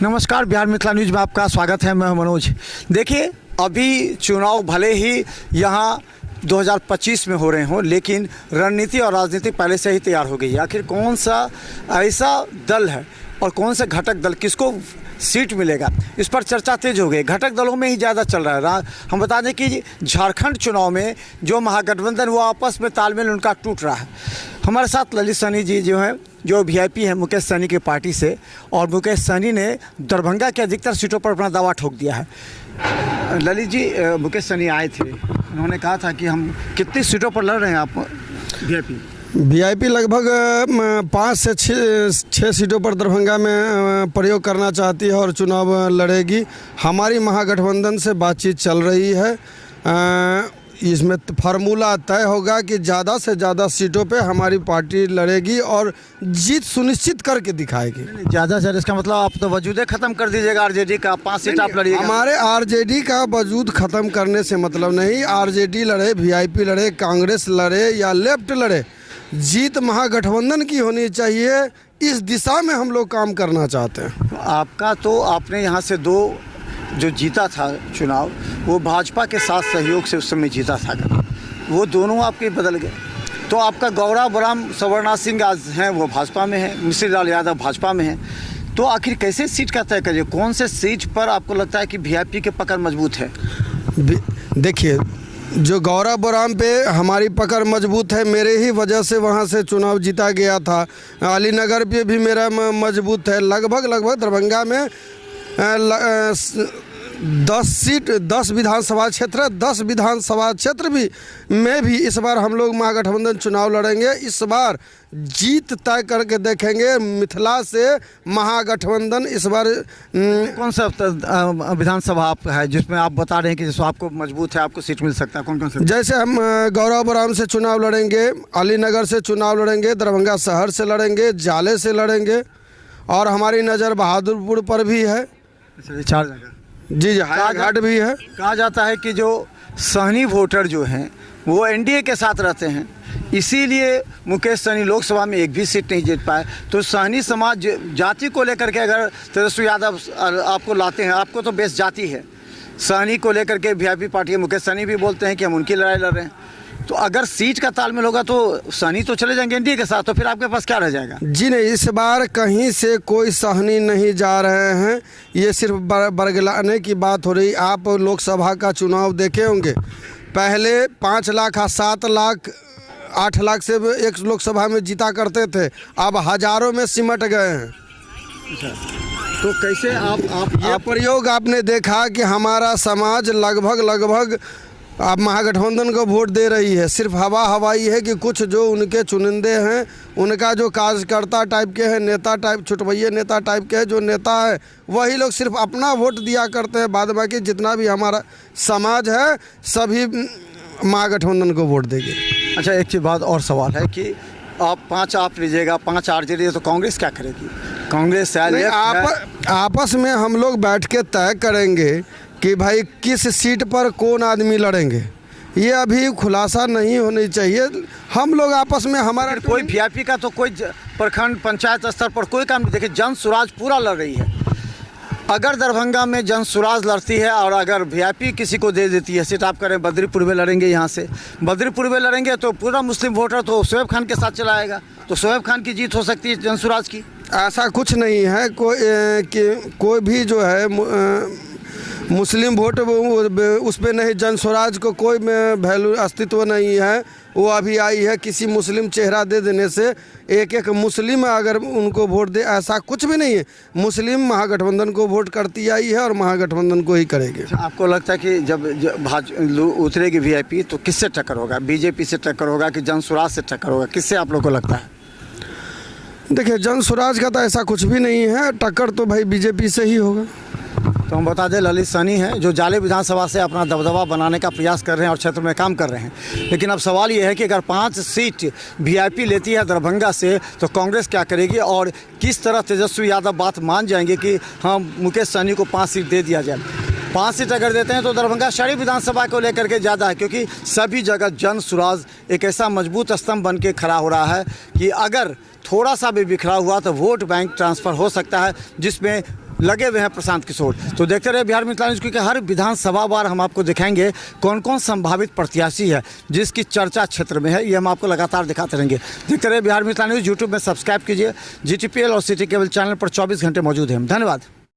नमस्कार, बिहार मिथिला न्यूज़ में आपका स्वागत है। मैं मनोज। देखिए, अभी चुनाव भले ही यहाँ 2025 में हो रहे हों, लेकिन रणनीति और राजनीति पहले से ही तैयार हो गई है। आखिर कौन सा ऐसा दल है और कौन से घटक दल किसको सीट मिलेगा, इस पर चर्चा तेज हो गई। घटक दलों में ही ज़्यादा चल रहा है। हम बता दें कि झारखंड चुनाव में जो महागठबंधन वो आपस में तालमेल उनका टूट रहा है। हमारे साथ ललित सहनी जी जो हैं, जो वीआईपी हैं मुकेश सहनी की पार्टी से, और मुकेश सहनी ने दरभंगा के अधिकतर सीटों पर अपना दावा ठोक दिया है। ललित जी, मुकेश सहनी आए थे, उन्होंने कहा था कि हम कितनी सीटों पर लड़ रहे हैं आप वीआईपी लगभग 5 से 6 सीटों पर दरभंगा में प्रयोग करना चाहती है और चुनाव लड़ेगी। हमारी महागठबंधन से बातचीत चल रही है। इसमें फार्मूला तय होगा कि ज़्यादा से ज़्यादा सीटों पे हमारी पार्टी लड़ेगी और जीत सुनिश्चित करके दिखाएगी। ज़्यादा से इसका मतलब आप तो वजूद ख़त्म कर दीजिएगा आरजेडी का, 5 सीट आप लड़िएगा। हमारे आरजेडी का वजूद ख़त्म करने से मतलब नहीं। आरजेडी लड़े, वीआईपी लड़े, कांग्रेस लड़े या लेफ्ट लड़े, जीत महागठबंधन की होनी चाहिए। इस दिशा में हम लोग काम करना चाहते हैं। आपका तो आपने यहाँ से 2 जो जीता था चुनाव, वो भाजपा के साथ सहयोग से उस समय जीता था, वो दोनों आपके बदल गए। तो आपका गौरा बराम सवर्णा सिंह आज हैं, वो भाजपा में है, मिश्री लाल यादव भाजपा में है। तो आखिर कैसे सीट का तय करिए, कौन से सीट पर आपको लगता है कि वीआईपी के पकड़ मजबूत है? देखिए, जो गौरा बराम पे हमारी पकड़ मजबूत है, मेरे ही वजह से वहाँ से चुनाव जीता गया था। अलीनगर पे भी मेरा मजबूत है। लगभग दरभंगा में 10 विधानसभा क्षेत्र, 10 विधानसभा क्षेत्र में भी इस बार हम लोग महागठबंधन चुनाव लड़ेंगे। इस बार जीत तय करके देखेंगे। मिथिला से महागठबंधन इस बार कौन सा विधानसभा आप है जिसमें आप बता रहे हैं कि जिसमें आपको मजबूत है, आपको सीट मिल सकता है? कौन से? जैसे हम गौरा बराम से चुनाव लड़ेंगे, अलीनगर से चुनाव लड़ेंगे, दरभंगा शहर से लड़ेंगे, जाले से लड़ेंगे, और हमारी नज़र बहादुरपुर पर भी है। 4 जगह जी, हायाघाट भी है। कहा जाता है कि जो सहनी वोटर जो हैं वो एनडीए के साथ रहते हैं, इसीलिए मुकेश सहनी लोकसभा में एक भी सीट नहीं जीत पाए। तो सहनी समाज जाति को लेकर के अगर तेजस्वी यादव आपको लाते हैं, आपको तो बेस जाति है, सहनी को लेकर के वीआईपी पार्टी मुकेश सहनी भी बोलते हैं कि हम उनकी लड़ाई लड़ रहे हैं। तो अगर सीट का तालमेल होगा तो सहनी तो चले जाएंगे एनडीए के साथ, तो फिर आपके पास क्या रह जाएगा? जी नहीं, इस बार कहीं से कोई सहनी नहीं जा रहे हैं। ये सिर्फ बरगलाने की बात हो रही। आप लोकसभा का चुनाव देखे होंगे, पहले 5 लाख 7 लाख 8 लाख से एक लोकसभा में जीता करते थे, अब हजारों में सिमट गए हैं। तो कैसे आप ये प्रयोग आपने देखा कि हमारा समाज लगभग आप महागठबंधन को वोट दे रही है। सिर्फ हवाई है कि कुछ जो उनके चुनिंदे हैं, उनका जो कार्यकर्ता टाइप के हैं, नेता टाइप, छुटभैया नेता टाइप के हैं, जो नेता है वही लोग सिर्फ अपना वोट दिया करते हैं। बाद बाकी जितना भी हमारा समाज है सभी महागठबंधन को वोट देंगे। अच्छा, एक चीज़ बात और सवाल है कि आप 5 आप लीजिएगा, 5 आरजेडी, तो कांग्रेस क्या करेगी? कांग्रेस आपस में हम लोग बैठ के तय करेंगे कि भाई किस सीट पर कौन आदमी लड़ेंगे। ये अभी खुलासा नहीं होनी चाहिए। हम लोग आपस में हमारा कोई वीआईपी का तो कोई प्रखंड पंचायत स्तर पर कोई काम नहीं। देखिए, जन सुराज पूरा लड़ रही है। अगर दरभंगा में जन सुराज लड़ती है और अगर वीआईपी किसी को दे देती है सीट, आप करें बद्रीपुर में लड़ेंगे, यहाँ से बद्रीपुर में लड़ेंगे तो पूरा मुस्लिम वोटर तो शोएब खान के साथ चला आएगा, तो शोएब खान की जीत हो सकती है जन सुराज की। ऐसा कुछ नहीं है। कोई भी जो है मुस्लिम वोट उस पर नहीं, जन स्वराज को कोई वैल्यू अस्तित्व नहीं है। वो अभी आई है किसी मुस्लिम चेहरा दे देने से एक मुस्लिम अगर उनको वोट दे, ऐसा कुछ भी नहीं है। मुस्लिम महागठबंधन को वोट करती आई है और महागठबंधन को ही करेगी। आपको लगता है कि जब उतरेगी वीआईपी तो किससे टक्कर होगा? बीजेपी से टक्कर होगा कि जन स्वराज से टक्कर होगा? किससे आप लोग को लगता है? देखिए, जन स्वराज का तो ऐसा कुछ भी नहीं है, टक्कर तो भाई बीजेपी से ही होगा। तो हम बता दें, ललित सहनी हैं जो जाले विधानसभा से अपना दबदबा बनाने का प्रयास कर रहे हैं और क्षेत्र में काम कर रहे हैं। लेकिन अब सवाल ये है कि अगर 5 सीट वीआईपी लेती है दरभंगा से तो कांग्रेस क्या करेगी और किस तरह तेजस्वी यादव बात मान जाएंगे कि हाँ मुकेश सहनी को 5 सीट दे दिया जाए। 5 सीट अगर देते हैं तो दरभंगा शहरी विधानसभा को लेकर के ज़्यादा है, क्योंकि सभी जगह जन सुराज एक ऐसा मजबूत स्तंभ बन के खड़ा हो रहा है कि अगर थोड़ा सा भी बिखरा हुआ तो वोट बैंक ट्रांसफ़र हो सकता है, जिसमें लगे हुए हैं प्रशांत किशोर। तो देखते रहे बिहार मिथिला न्यूज़, क्योंकि हर विधानसभा बार हम आपको दिखाएंगे कौन कौन संभावित प्रत्याशी है जिसकी चर्चा क्षेत्र में है, ये हम आपको लगातार दिखाते रहेंगे। देखते रहे बिहार मिथिला न्यूज़। यूट्यूब में सब्सक्राइब कीजिए, GTPL और सिटी केबल चैनल पर 24 घंटे मौजूद हैं। धन्यवाद।